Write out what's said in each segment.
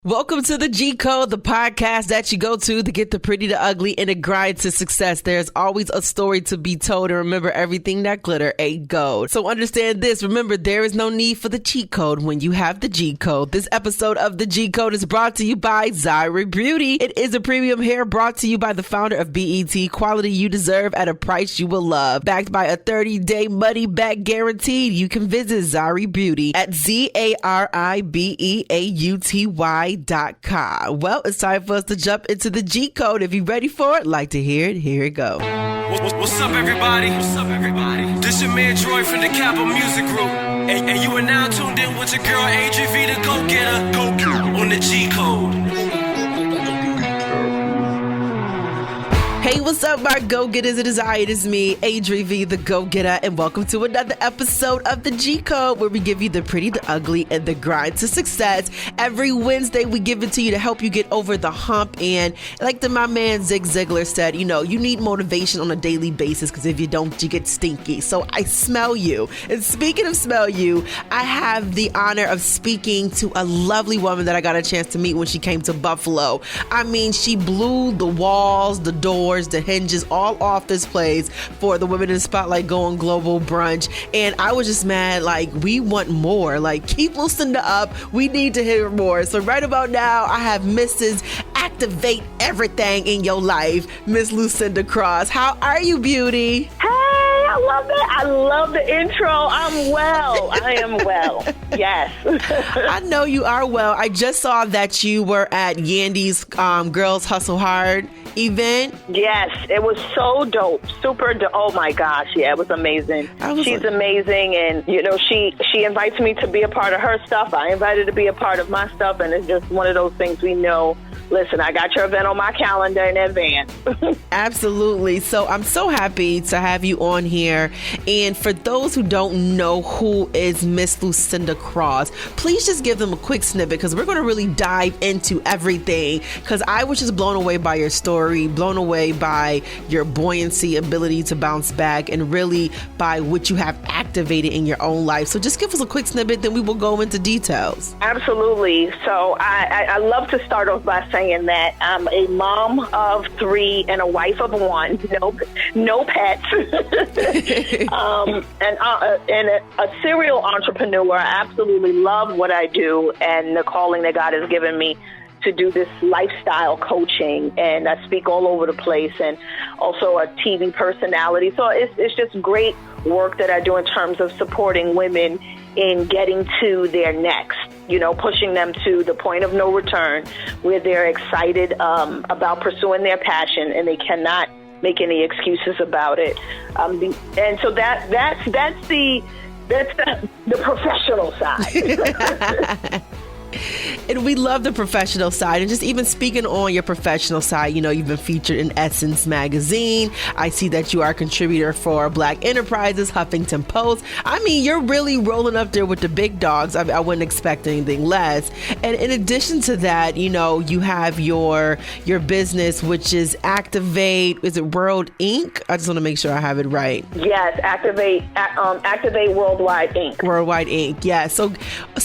Welcome to the G Code, the podcast that you go to get the pretty, the ugly, and the grind to success. There's always a story to be told, and remember, everything that glitter ain't gold. So understand this. Remember, there is no need for the cheat code when you have the G Code. This episode of the G Code is brought to you by ADRI.V Beauty. It is a premium hair brought to you by the founder of BET. Quality you deserve at a price you will love. Backed by a 30-day money-back guaranteed. You can visit ADRI Beauty at ZARIBEAUTY.com. Well, it's time for us to jump into the G Code. If you're ready for it, like to hear it, here it go. What's up, everybody? This your man Troy from the Capital Music Group. And you are now tuned in with your girl ADRI.V, the Go Getta, on the G Code. Hey, what's up, my go-getters? It is me, ADRI.V, the Go Getta, and welcome to another episode of the G Code, where we give you the pretty, the ugly, and the grind to success. Every Wednesday, we give it to you to help you get over the hump. And like my man Zig Ziglar said, you need motivation on a daily basis, because if you don't, you get stinky. So I smell you. And speaking of smell you, I have the honor of speaking to a lovely woman that I got a chance to meet when she came to Buffalo. I mean, she blew the walls, the doors, the hinges all off this place for the Women in the Spotlight Going Global brunch. And I was just mad, we want more. Keep Lucinda up. We need to hear more. So right about now, I have Mrs. Activate Everything in Your Life, Miss Lucinda Cross. How are you, beauty? Hey, I love it. I love the intro. I'm well. I am well. Yes. I know you are well. I just saw that you were at Yandy's Girls Hustle Hard event. Yes, it was so dope. Super dope. Oh my gosh, yeah, it was amazing. She's amazing, and she invites me to be a part of her stuff. I invited her to be a part of my stuff, and it's just one of those things we know. Listen, I got your event on my calendar in advance. Absolutely. So I'm so happy to have you on here. And for those who don't know who is Miss Lucinda Cross, please just give them a quick snippet, because we're going to really dive into everything. Because I was just blown away by your story, blown away by your buoyancy, ability to bounce back, and really by what you have activated in your own life. So just give us a quick snippet, then we will go into details. Absolutely. So I love to start off by saying that I'm a mom of 3 and a wife of 1. No pets. and a serial entrepreneur. I absolutely love what I do and the calling that God has given me to do this lifestyle coaching, and I speak all over the place, and also a TV personality. So it's just great work that I do in terms of supporting women in getting to their next, pushing them to the point of no return, where they're excited about pursuing their passion, and they cannot make any excuses about it. And so that's the professional side. And we love the professional side. And just even speaking on your professional side, you've been featured in Essence magazine. I see that you are a contributor for Black Enterprises, Huffington Post. I mean, you're really rolling up there with the big dogs. I wouldn't expect anything less. And in addition to that, you have your business, which is Activate. Is it World Inc.? I just want to make sure I have it right. Yes, Activate Worldwide Inc. Worldwide Inc. Yeah. So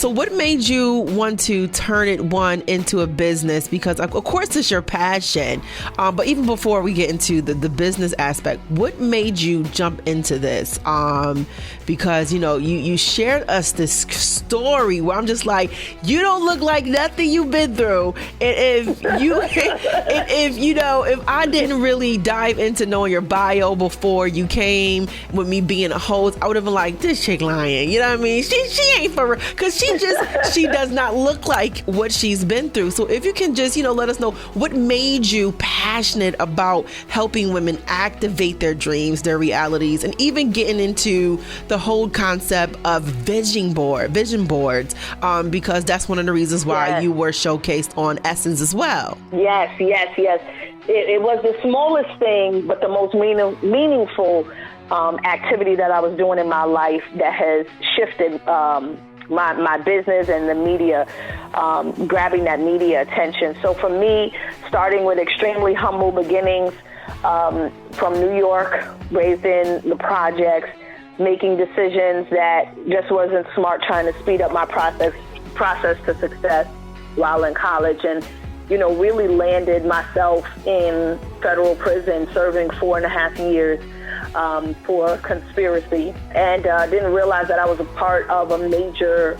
what made you want to turn it into a business? Because of course it's your passion, but even before we get into the business aspect, what made you jump into this? Because you shared us this story where I'm just like, you don't look like nothing you've been through, and if I didn't really dive into knowing your bio before you came with me being a host, I would have been like, this chick lying. You know what I mean? She ain't for real, because she does not look like what she's been through. So if you can just, let us know what made you passionate about helping women activate their dreams, their realities, and even getting into the whole concept of vision boards, because that's one of the reasons why you were showcased on Essence as well. Yes. It was the smallest thing, but the most meaningful activity that I was doing in my life that has shifted my business and the media, grabbing that media attention. So for me, starting with extremely humble beginnings, from New York, raised in the projects, making decisions that just wasn't smart, trying to speed up my process to success. while in college, and really landed myself in federal prison, serving 4.5 years for conspiracy, and didn't realize that I was a part of a major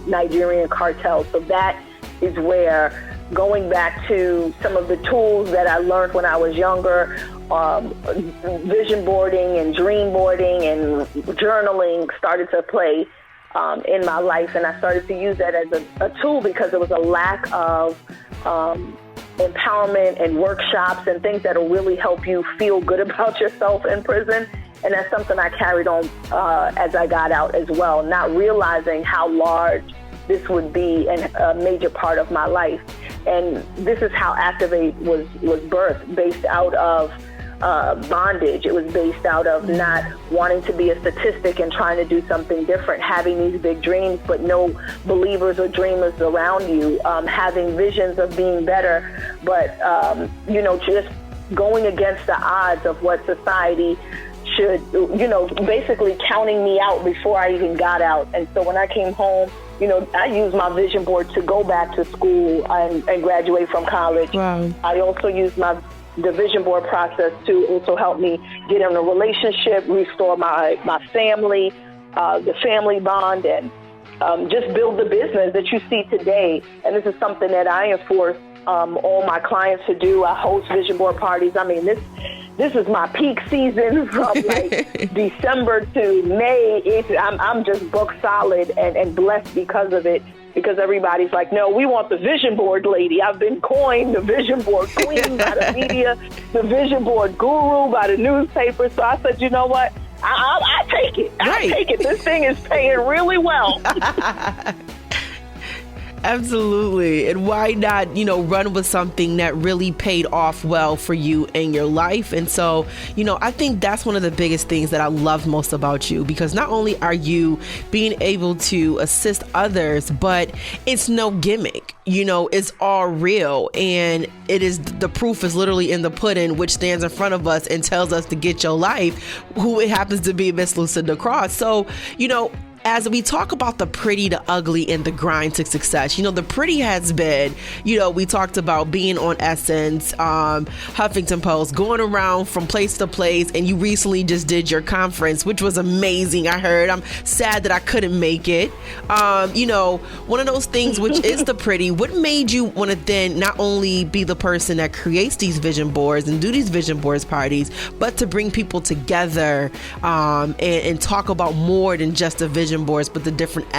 Nigerian cartel. So that is where, going back to some of the tools that I learned when I was younger, vision boarding and dream boarding and journaling started to play in my life, and I started to use that as a tool because there was a lack of empowerment and workshops and things that will really help you feel good about yourself in prison. And that's something I carried on as I got out as well, not realizing how large this would be and a major part of my life. And this is how Activate was birthed, based out of bondage. It was based out of not wanting to be a statistic and trying to do something different, having these big dreams, but no believers or dreamers around you, having visions of being better, but, just going against the odds of what society should, basically counting me out before I even got out. And so when I came home, I used my vision board to go back to school and graduate from college. Wow. I also used the vision board process to also help me get in a relationship, restore my family, the family bond, and just build the business that you see today. And this is something that I enforce all my clients to do. I host vision board parties. I mean, this is my peak season from like December to May. I'm just booked solid and blessed because of it. Because everybody's like, no, we want the vision board lady. I've been coined the vision board queen by the media, the vision board guru by the newspaper. So I said, you know what? I take it. I take it. This thing is paying really well. Absolutely. And why not, run with something that really paid off well for you in your life? And so, I think that's one of the biggest things that I love most about you, because not only are you being able to assist others, but it's no gimmick. It's all real. And the proof is literally in the pudding, which stands in front of us and tells us to get your life, who it happens to be Miss Lucinda Cross. So, as we talk about the pretty, the ugly, and the grind to success, the pretty has been, we talked about being on Essence, Huffington Post, going around from place to place, and you recently just did your conference, which was amazing. I heard. I'm sad that I couldn't make it. One of those things, which is the pretty. What made you want to then not only be the person that creates these vision boards and do these vision boards parties, but to bring people together and talk about more than just a vision boards, but the different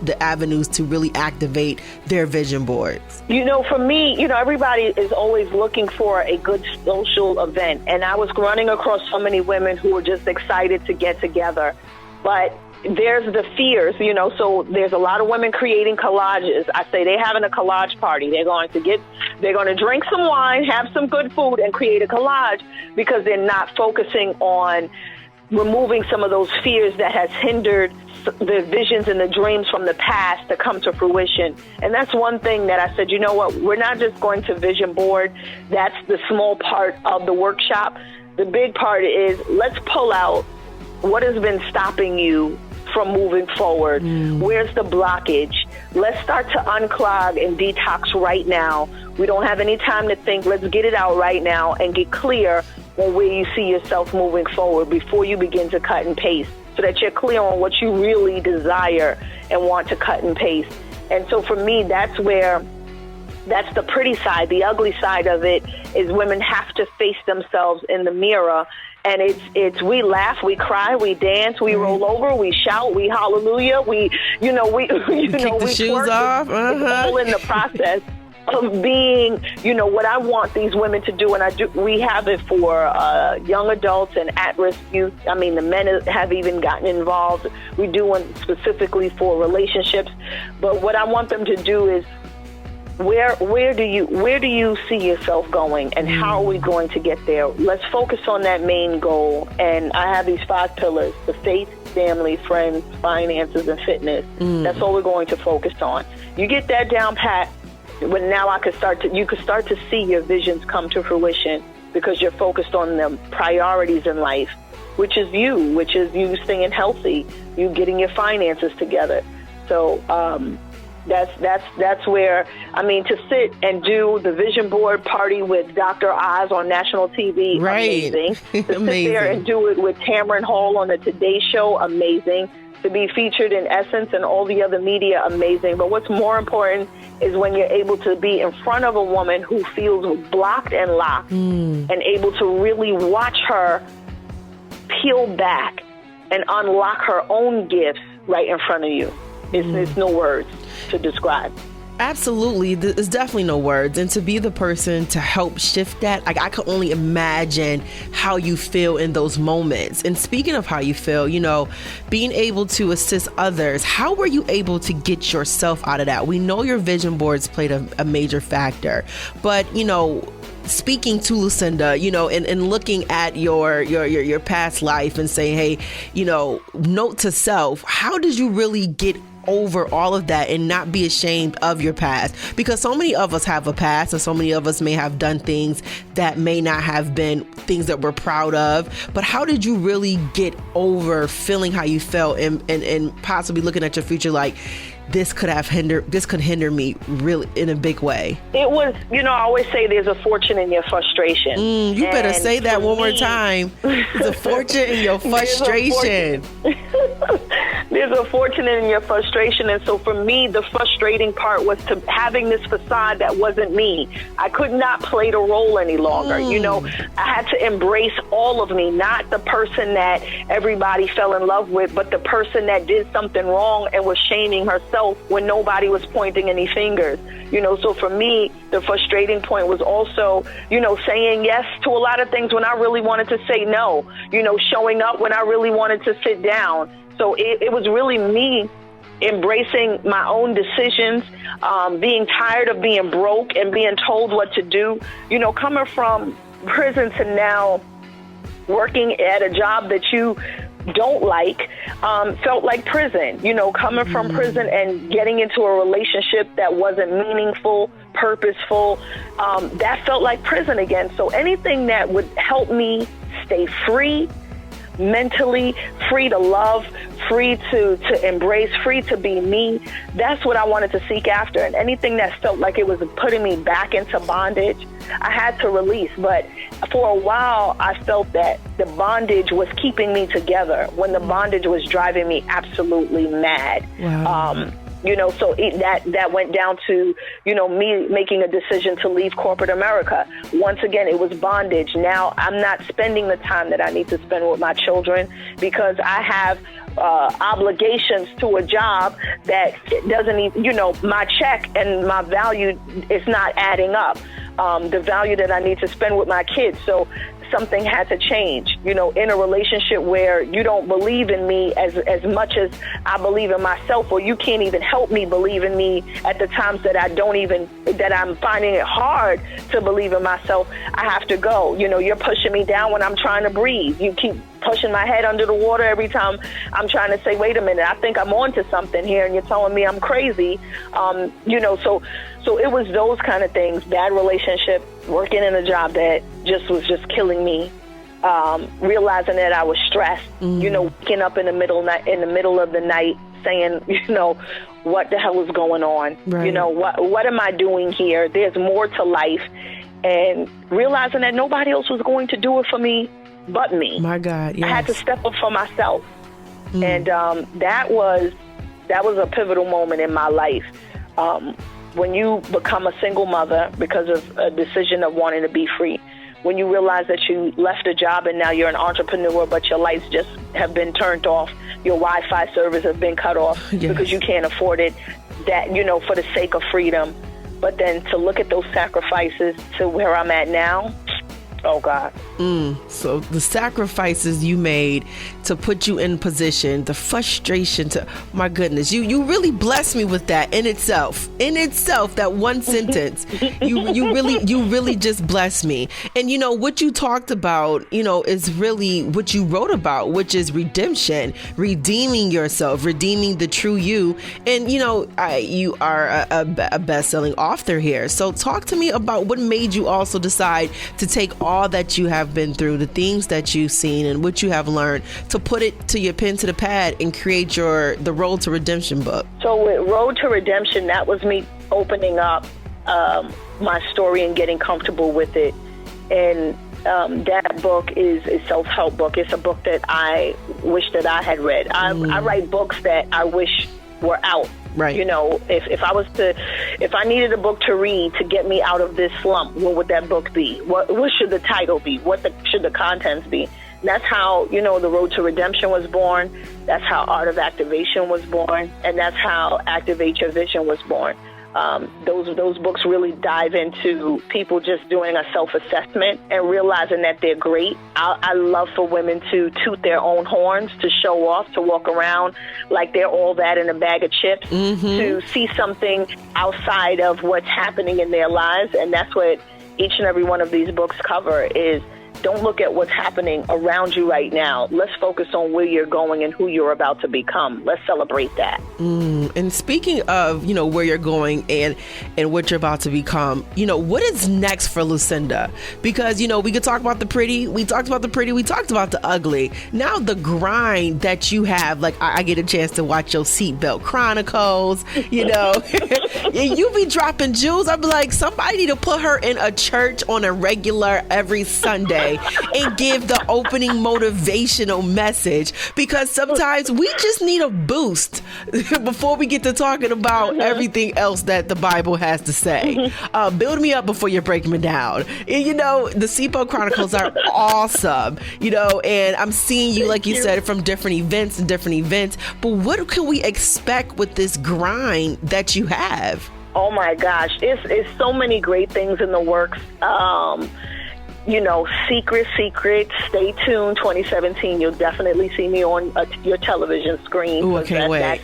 the avenues to really activate their vision boards? For me, everybody is always looking for a good social event. And I was running across so many women who were just excited to get together. But there's the fears, so there's a lot of women creating collages. I say they're having a collage party. They're going to drink some wine, have some good food, and create a collage because they're not focusing on removing some of those fears that has hindered the visions and the dreams from the past to come to fruition. And that's one thing that I said, you know what, we're not just going to vision board. That's the small part of the workshop. The big part is let's pull out what has been stopping you from moving forward. Where's the blockage? Let's start to unclog and detox right now. We don't have any time to think. Let's get it out right now and get clear on where you see yourself moving forward before you begin to cut and paste, so that you're clear on what you really desire and want to cut and paste. And so for me, that's the pretty side. The ugly side of it is women have to face themselves in the mirror. And it's we laugh, we cry, we dance, we roll over, we shout, we hallelujah, we kick the shoes off. It's all in the process of being, what I want these women to do. And we have it for young adults and at-risk youth. I mean, the men have even gotten involved. We do one specifically for relationships. But what I want them to do is, where do you see yourself going, and how are we going to get there? Let's focus on that main goal. And I have these 5 pillars: the faith, family, friends, finances, and fitness. That's all we're going to focus on. You get that down pat, when now you could start to see your visions come to fruition, because you're focused on the priorities in life, which is you staying healthy, you getting your finances together. So That's where, I mean, to sit and do the vision board party with Dr. Oz on national TV, right. Amazing. To sit there and do it with Tamron Hall on the Today Show, amazing. To be featured in Essence and all the other media, amazing. But what's more important is when you're able to be in front of a woman who feels blocked and locked and able to really watch her peel back and unlock her own gifts right in front of you. It's no words to describe. Absolutely. There's definitely no words. And to be the person to help shift that, I can only imagine how you feel in those moments. And speaking of how you feel, being able to assist others, how were you able to get yourself out of that? We know your vision boards played a major factor, but, speaking to Lucinda, and looking at your past life and saying, hey, note to self, how did you really get over all of that and not be ashamed of your past? Because so many of us have a past, and so many of us may have done things that may not have been things that we're proud of. But how did you really get over feeling how you felt and possibly looking at your future like, this could hinder me really in a big way? It was, I always say there's a fortune in your frustration. You better say that one more time. There's a fortune in your frustration. There's a fortune in your frustration. And so for me, the frustrating part was to having this facade that wasn't me. I could not play the role any longer. I had to embrace all of me, not the person that everybody fell in love with, but the person that did something wrong and was shaming herself when nobody was pointing any fingers. So for me, the frustrating point was also, saying yes to a lot of things when I really wanted to say no, showing up when I really wanted to sit down. So it was really me embracing my own decisions, being tired of being broke and being told what to do. Coming from prison to now working at a job that you don't like, felt like prison. Coming from prison and getting into a relationship that wasn't meaningful, purposeful, that felt like prison again. So anything that would help me stay free, mentally, free to love, free to embrace, free to be me, that's what I wanted to seek after. And anything that felt like it was putting me back into bondage, I had to release. But for a while, I felt that the bondage was keeping me together when the bondage was driving me absolutely mad. Wow. So that went down to, me making a decision to leave corporate America. Once again, it was bondage. Now I'm not spending the time that I need to spend with my children because I have obligations to a job that doesn't even, my check and my value is not adding up. The value that I need to spend with my kids. So something had to change, in a relationship where you don't believe in me as much as I believe in myself, or you can't even help me believe in me at the times that that I'm finding it hard to believe in myself. I have to go. You're pushing me down when I'm trying to breathe. You keep pushing my head under the water every time I'm trying to say, wait a minute, I think I'm onto something here, and you're telling me I'm crazy. So it was those kind of things, bad relationship, working in a job that was just killing me, realizing that I was stressed, waking up in the middle of the night saying, what the hell is going on? Right. What am I doing here? There's more to life. And realizing that nobody else was going to do it for me but me. My God, yes. I had to step up for myself. And that was a pivotal moment in my life. When you become a single mother because of a decision of wanting to be free, when you realize that you left a job and now you're an entrepreneur, but your lights just have been turned off, your Wi-Fi service has been cut off because you can't afford it, that, for the sake of freedom. But then to look at those sacrifices to where I'm at now, oh God. So the sacrifices you made to put you in position, the frustration to, my goodness, you really blessed me with that in itself, that one sentence, you really just blessed me. And what you talked about, is really what you wrote about, which is redemption, redeeming yourself, redeeming the true you. And, you are a best-selling author here. So talk to me about what made you also decide to take all all that you have been through, the things that you've seen and what you have learned, to put it to your pen to the pad and create the Road to Redemption book? So with Road to Redemption, that was me opening up my story and getting comfortable with it. And that book is a self-help book. It's a book that I wish that I had read. I write books that I wish were out. Right. You know, if I needed a book to read to get me out of this slump, what would that book be? What should the title be? Should the contents be? And that's how, the Road to Redemption was born. That's how Art of Activation was born. And that's how Activate Your Vision was born. Those books really dive into people just doing a self-assessment and realizing that they're great. I love for women to toot their own horns, to show off, to walk around like they're all that in a bag of chips, to see something outside of what's happening in their lives. And that's what each and every one of these books cover is, don't look at what's happening around you right now. Let's focus on where you're going and who you're about to become. Let's celebrate that. And speaking of, where you're going and what you're about to become, what is next for Lucinda? Because, we could talk about the pretty. We talked about the pretty. We talked about the ugly. Now the grind that you have, like I get a chance to watch your Seatbelt Chronicles, you be dropping jewels. I'd be like, somebody need to put her in a church on a regular every Sunday and give the opening motivational message, because sometimes we just need a boost before we get to talking about everything else that the Bible has to say. Build me up before you break me down. And, the Seatbelt Chronicles are awesome, and I'm seeing you, like you said, from different events. But what can we expect with this grind that you have? Oh my gosh, it's so many great things in the works. Secret, stay tuned. 2017, you'll definitely see me on your television screen. Ooh, I can't wait.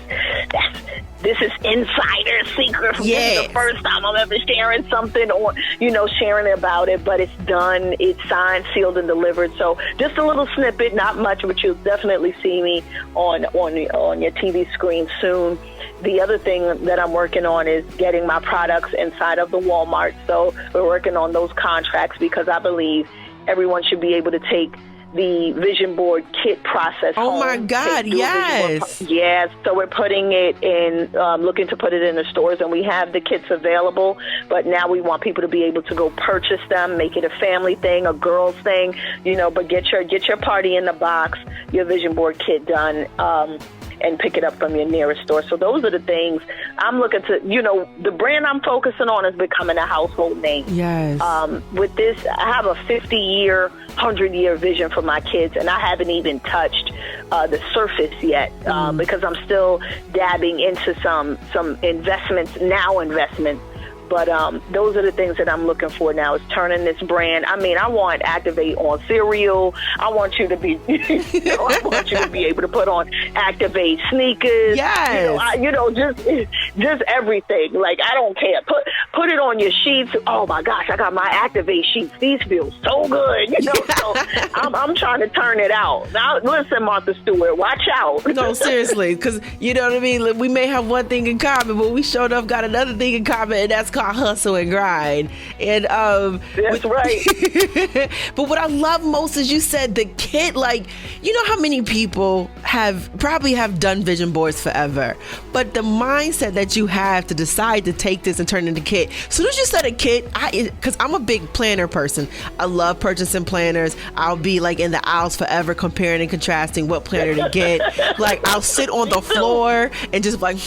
This is insider secret. This is the first time I'm ever sharing something or, sharing about it, but it's done. It's signed, sealed, and delivered. So just a little snippet, not much, but you'll definitely see me on your TV screen soon. The other thing that I'm working on is getting my products inside of the Walmart. So we're working on those contracts because I believe everyone should be able to take the vision board kit process home. Oh my God, yes. Yes, so we're putting it in, looking to put it in the stores, and we have the kits available, but now we want people to be able to go purchase them, make it a family thing, a girls thing, but get your party in the box, your vision board kit done, and pick it up from your nearest store. So those are the things I'm looking to, the brand I'm focusing on is becoming a household name. Yes. With this, I have a 50-year, 100-year vision for my kids, and I haven't even touched the surface yet because I'm still dabbing into some investments. But those are the things that I'm looking for now, is turning this brand. I mean, I want Activate on cereal. I want you to be, I want you to be able to put on Activate sneakers. Yes. Just everything. Like, I don't care. Put it on your sheets. Oh my gosh, I got my Activate sheets. These feel so good. So I'm trying to turn it out. Now, listen, Martha Stewart, watch out. No, seriously, because you know what I mean. We may have one thing in common, but we sure enough got another thing in common, and that's called hustle and grind. And that's right. But what I love most is you said the kit. Like, how many people probably have done vision boards forever, but the mindset that you have to decide to take this and turn it into kit. So soon as you said a kit, because I'm a big planner person, I love purchasing planners. I'll be like in the aisles forever comparing and contrasting what planner to get. Like, I'll sit on the floor and just like,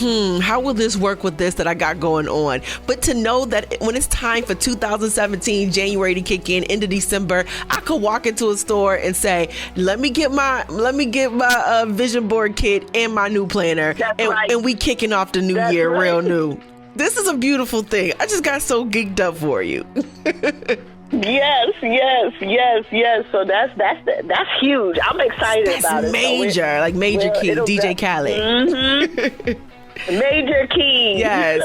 how will this work with this that I got going on? But to know that when it's time for 2017 January to kick in into December, I could walk into a store and say, let me get my vision board kit and my new planner, and we kicking off the new year real new. This is a beautiful thing. I just got so geeked up for you. Yes. So that's huge. I'm excited about it. Major, like Major Key, DJ Khaled. Major Key. Yes.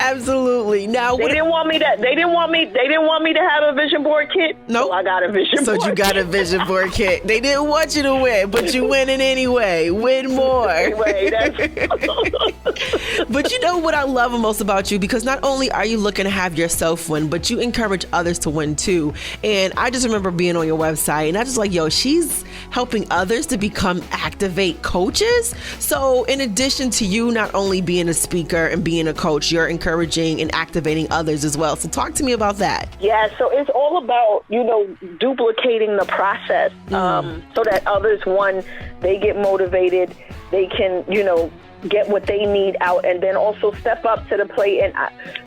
Absolutely. Now they didn't want me to have a vision board kit. Nope. So I got a vision board. So you got a vision board kit. They didn't want you to win, but you win it anyway. Win more. Anyway, But you know what I love most about you? Because not only are you looking to have yourself win, but you encourage others to win too. And I just remember being on your website and I just like, yo, she's helping others to become Activate coaches. So in addition to you not only being a speaker and being a coach, you're encouraging and activating others as well. So talk to me about that. Yeah, so it's all about, duplicating the process so that others, one, they get motivated, they can, get what they need out, and then also step up to the plate. And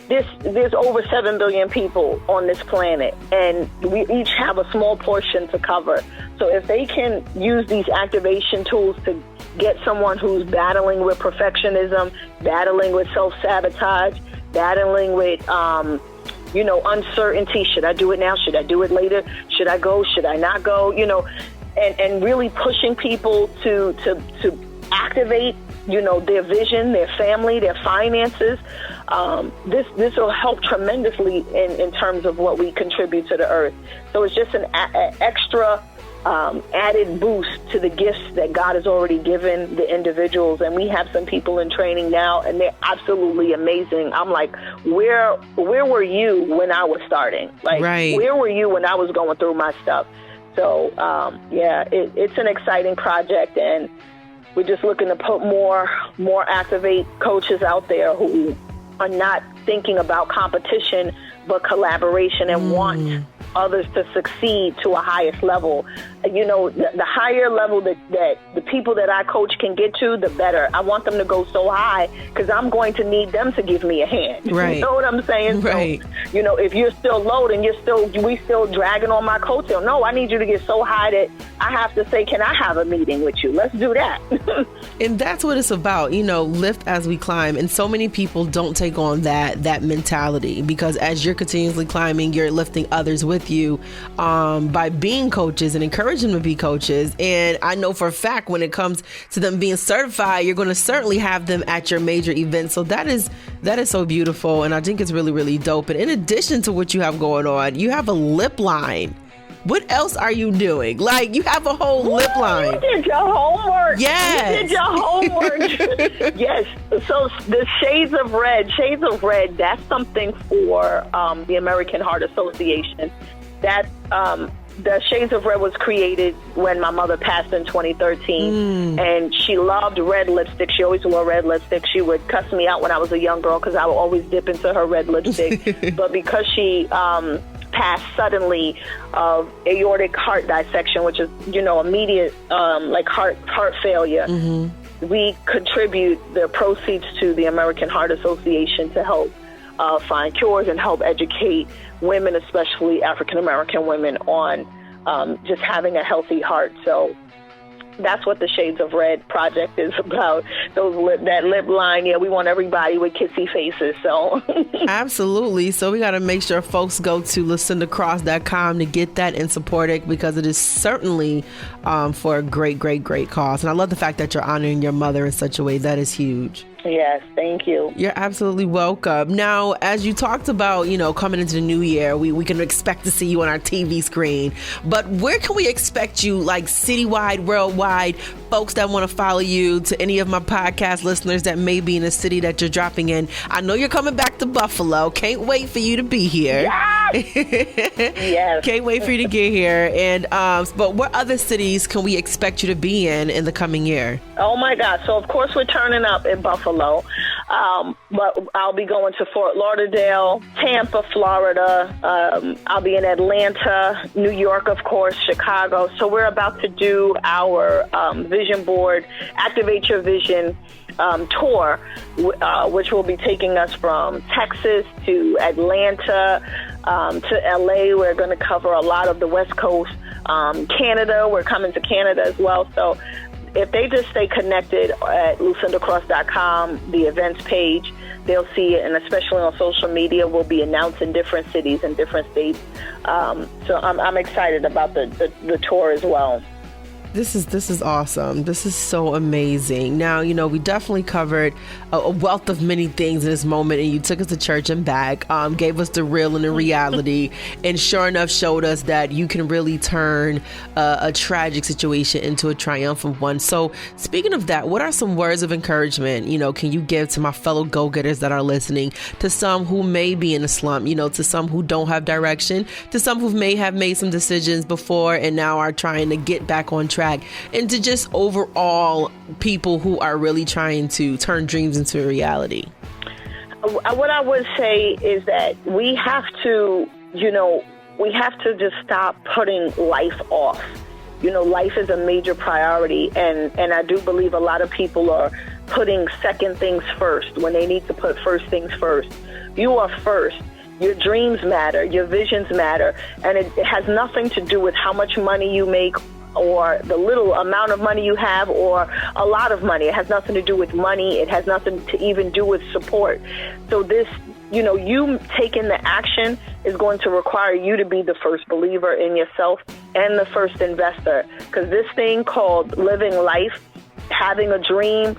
there's over 7 billion people on this planet, and we each have a small portion to cover. So if they can use these activation tools to get someone who's battling with perfectionism, battling with self-sabotage, battling with, uncertainty. Should I do it now? Should I do it later? Should I go? Should I not go? And really pushing people to activate, their vision, their family, their finances. This will help tremendously in terms of what we contribute to the earth. So it's just an extra added boost to the gifts that God has already given the individuals. And we have some people in training now, and they're absolutely amazing. I'm like, where were you when I was starting? Like, right. Where were you when I was going through my stuff? So, it's an exciting project, and we're just looking to put more Activate coaches out there who are not thinking about competition, but collaboration, and want others to succeed to a highest level. The higher level that the people that I coach can get to, the better. I want them to go so high because I'm going to need them to give me a hand. Right. You know what I'm saying? Right. So, if you're still low and we still dragging on my coattail, no, I need you to get so high that I have to say, can I have a meeting with you? Let's do that. And that's what it's about, lift as we climb. And so many people don't take on that mentality, because as you're continuously climbing, you're lifting others with you by being coaches and encouraging them to be coaches. And I know for a fact when it comes to them being certified, you're going to certainly have them at your major events. So that is so beautiful. And I think it's really, really dope. And in addition to what you have going on, you have a lip line. What else are you doing? Like, you have a whole lip line. You did your homework. Yes. You did your homework. Yes. So the Shades of Red, that's something for the American Heart Association. That the Shades of Red was created when my mother passed in 2013, and she loved red lipstick. She always wore red lipstick. She would cuss me out when I was a young girl because I would always dip into her red lipstick. But because she passed suddenly of aortic heart dissection, which is, immediate heart failure, we contribute the proceeds to the American Heart Association to help find cures and help educate women, especially African-American women, on just having a healthy heart. So that's what the Shades of Red project is about. That lip line, we want everybody with kissy faces. So absolutely. So we got to make sure folks go to lucindacross.com to get that and support it, because it is certainly for a great, great, great cause. And I love the fact that you're honoring your mother in such a way. That is huge. Yes, thank you. You're absolutely welcome. Now, as you talked about, coming into the new year, we can expect to see you on our TV screen. But where can we expect you, like citywide, worldwide, folks that want to follow you, to any of my podcast listeners that may be in a city that you're dropping in? I know you're coming back to Buffalo. Can't wait for you to be here. Yes. Can't wait for you to get here. And but what other cities can we expect you to be in the coming year? Oh my God. So of course we're turning up in Buffalo. But I'll be going to Fort Lauderdale, Tampa, Florida. I'll be in Atlanta, New York, of course, Chicago. So we're about to do our vision board, Activate Your Vision tour, which will be taking us from Texas to Atlanta, to LA. We're going to cover a lot of the West Coast. Canada, we're coming to Canada as well. So if they just stay connected at lucindacross.com, the events page, they'll see it. And especially on social media, we'll be announcing different cities and different states. So I'm excited about the tour as well. This is awesome. This is so amazing. Now, we definitely covered a wealth of many things in this moment, and you took us to church and back, gave us the real and the reality, and sure enough showed us that you can really turn a tragic situation into a triumphant one. So speaking of that, what are some words of encouragement, can you give to my fellow go-getters that are listening, to some who may be in a slump, to some who don't have direction, to some who may have made some decisions before and now are trying to get back on track, and to just overall people who are really trying to turn dreams into a reality? What I would say is that we have to just stop putting life off. Life is a major priority, and I do believe a lot of people are putting second things first when they need to put first things first. You are first. Your dreams matter, your visions matter, and it has nothing to do with how much money you make or the little amount of money you have or a lot of money. It has nothing to do with money. It has nothing to even do with support. So this, you taking the action is going to require you to be the first believer in yourself and the first investor, because this thing called living life, having a dream,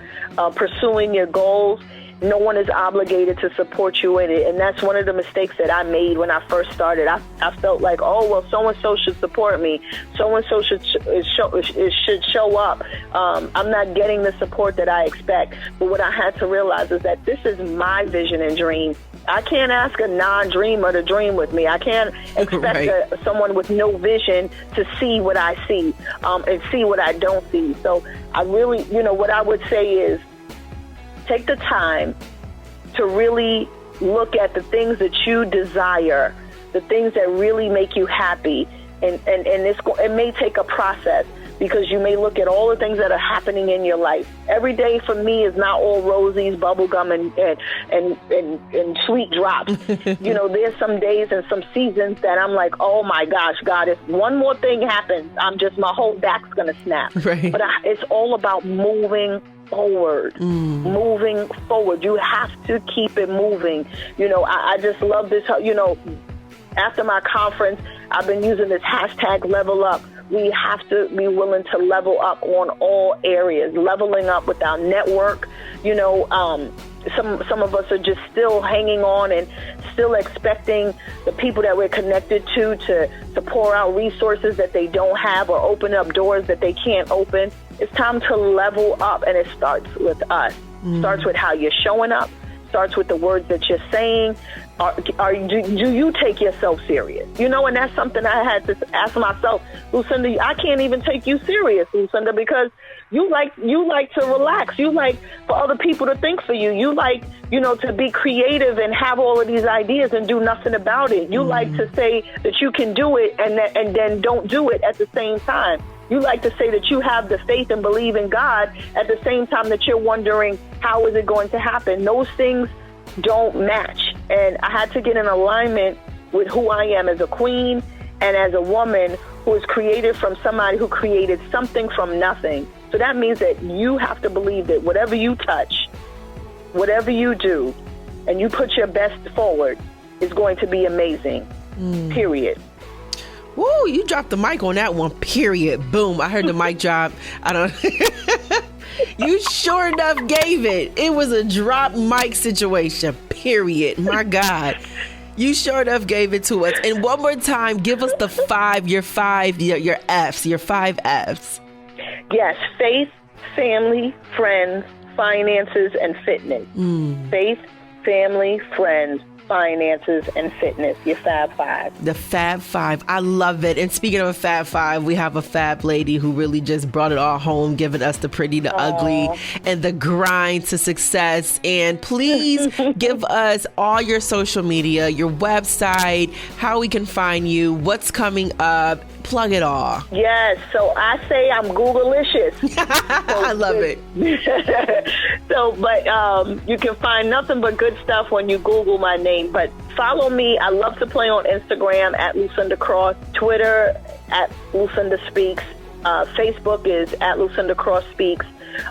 pursuing your goals, no one is obligated to support you in it. And that's one of the mistakes that I made when I first started. I felt like, oh, well, so-and-so should support me. So-and-so should show up. I'm not getting the support that I expect. But what I had to realize is that this is my vision and dream. I can't ask a non-dreamer to dream with me. I can't expect someone with no vision to see what I see and see what I don't see. So I really, what I would say is, take the time to really look at the things that you desire, the things that really make you happy. And it may take a process, because you may look at all the things that are happening in your life. Every day for me is not all roses, bubblegum, and sweet drops. There's some days and some seasons that I'm like, oh my gosh, God, if one more thing happens, my whole back's going to snap. Right. But it's all about moving forward. Moving forward. You have to keep it moving. I just love this. After my conference, I've been using this hashtag level up. We have to be willing to level up on all areas, leveling up with our network. Some of us are just still hanging on and still expecting the people that we're connected to pour out resources that they don't have or open up doors that they can't open. It's time to level up, and it starts with us. Starts with how you're showing up. Starts with the words that you're saying. Do you take yourself serious? And that's something I had to ask myself. Lucinda, I can't even take you serious, Lucinda, because you like to relax. You like for other people to think for you. You like, to be creative and have all of these ideas and do nothing about it. You like to say that you can do it and then don't do it at the same time. You like to say that you have the faith and believe in God at the same time that you're wondering, how is it going to happen? Those things don't match. And I had to get in alignment with who I am as a queen and as a woman who is created from somebody who created something from nothing. So that means that you have to believe that whatever you touch, whatever you do, and you put your best forward, is going to be amazing. Period. Woo, you dropped the mic on that one, period. Boom. I heard the mic drop. I don't... You sure enough gave it. It was a drop mic situation, period. My God. You sure enough gave it to us. And one more time, give us your five F's. Yes, faith, family, friends, finances, and fitness. Faith, family, friends, finances, and fitness. Your Fab Five. The Fab Five. I love it. And speaking of a Fab Five, we have a fab lady who really just brought it all home, giving us the pretty, the ugly, and the grind to success. And please give us all your social media, your website, how we can find you, what's coming up. Plug it all. Yes. So I say I'm Googleicious. I love it. But you can find nothing but good stuff when you Google my name. But follow me. I love to play on Instagram at Lucinda Cross, Twitter at Lucinda Speaks, Facebook is at Lucinda Cross Speaks.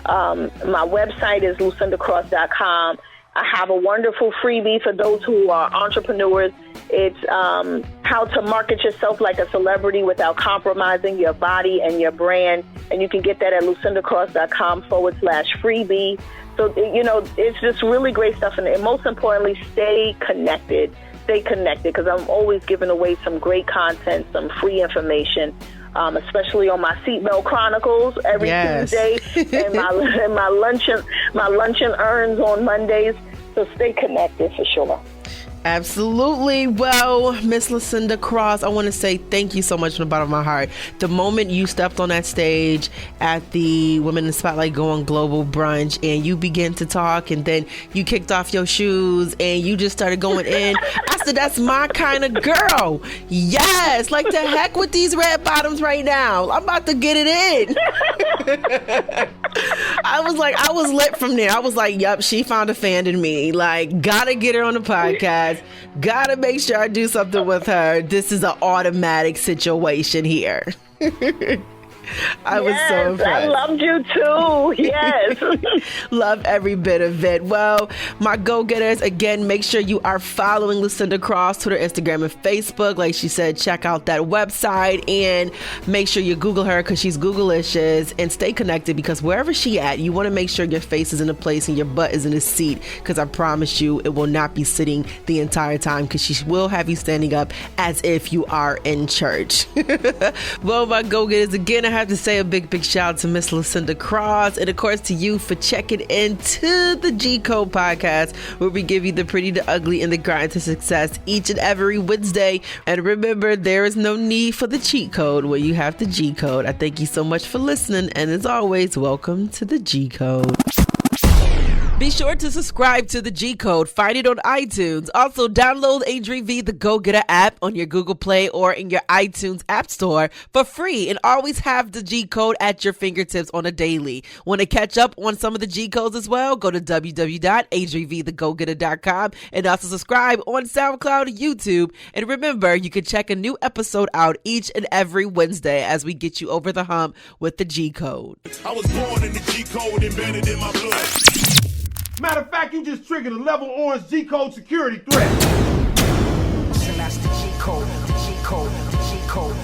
My website is lucindacross.com. I have a wonderful freebie for those who are entrepreneurs It's how to market yourself like a celebrity without compromising your body and your brand. And you can get that at lucindacross.com/freebie. So, it's just really great stuff. And most importantly, stay connected. Stay connected, because I'm always giving away some great content, some free information, especially on my Seatbelt Chronicles every Tuesday and my luncheon earns on Mondays. So stay connected for sure. Absolutely. Well, Miss Lucinda Cross, I want to say thank you so much from the bottom of my heart. The moment you stepped on that stage at the Women in Spotlight Going Global brunch and you began to talk, and then you kicked off your shoes and you just started going in, I said, that's my kind of girl. Yes. Like, the heck with these red bottoms right now. I'm about to get it in. I was lit from there. I was like, yup, she found a fan in me. Like, gotta get her on the podcast. Gotta make sure I do something with her. This is an automatic situation here. I was so impressed. I loved you too. Yes. Love every bit of it. Well, my go-getters, again, make sure you are following Lucinda Cross, Twitter, Instagram, and Facebook. Like she said, check out that website and make sure you Google her, because she's Google-licious, and stay connected, because wherever she at, you want to make sure your face is in a place and your butt is in a seat, because I promise you it will not be sitting the entire time, because she will have you standing up as if you are in church. Well, my go-getters, again, I have to say a big shout out to Miss Lucinda Cross, and of course to you for checking into the G Code podcast, where we give you the pretty, the ugly, and the grind to success each and every Wednesday. And remember, there is no need for the cheat code where you have the G Code. I thank you so much for listening, and as always, welcome to the G Code. Be sure to subscribe to the G Code. Find it on iTunes. Also, download ADRI.V, the Go Getta app on your Google Play or in your iTunes App Store for free, and always have the G Code at your fingertips on a daily. Want to catch up on some of the G Codes as well? Go to www.ADRIVthegogetta.com and also subscribe on SoundCloud and YouTube. And remember, you can check a new episode out each and every Wednesday as we get you over the hump with the G Code. I was born in the G Code, embedded in my blood. Matter of fact, you just triggered a level orange G Code security threat. And that's the G Code, the G Code, the G Code.